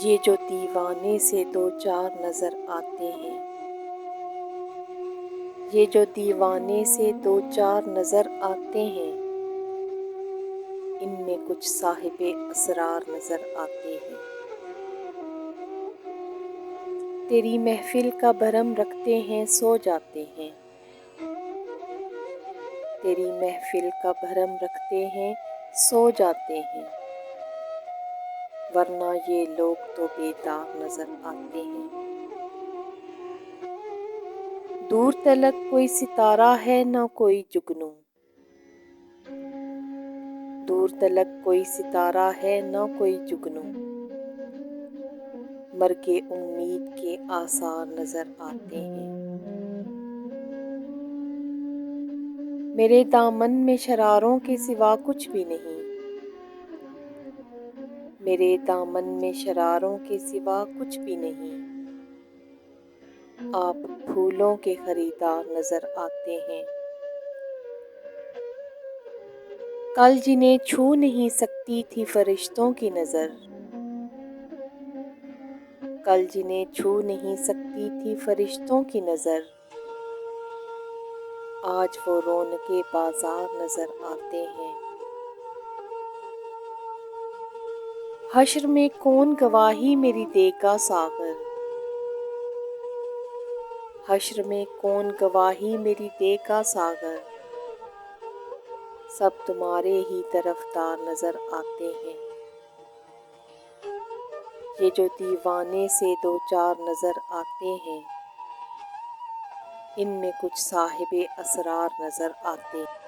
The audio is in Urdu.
یہ جو دیوانے سے دو چار نظر آتے ہیں، یہ جو دیوانے سے دو چار نظر آتے ہیں، ان میں کچھ صاحب اسرار نظر آتے ہیں۔ تیری محفل کا بھرم رکھتے ہیں سو جاتے ہیں، تیری محفل کا بھرم رکھتے ہیں سو جاتے ہیں، ورنہ یہ لوگ تو بیدار نظر آتے ہیں۔ دور تلک کوئی ستارہ ہے نہ کوئی جگنو، دور تلک کوئی ستارہ ہے نہ کوئی جگنو، مرگ امید کے آثار نظر آتے ہیں۔ میرے دامن میں شراروں کے سوا کچھ بھی نہیں، میرے دامن میں شراروں کے سوا کچھ بھی نہیں، آپ پھولوں کے خریدار نظر آتے ہیں۔ کل جنہیں چھو نہیں سکتی تھی فرشتوں کی نظر، کل جنہیں چھو نہیں سکتی تھی فرشتوں کی نظر، آج وہ رونق بازار نظر آتے ہیں۔ حشر میں کون گواہی میری دے گا ساغر، حشر میں کون گواہی میری دے گا ساغر، سب تمہارے ہی طرفدار نظر آتے ہیں۔ یہ جو دیوانے سے دو چار نظر آتے ہیں، ان میں کچھ صاحب اسرار نظر آتے ہیں۔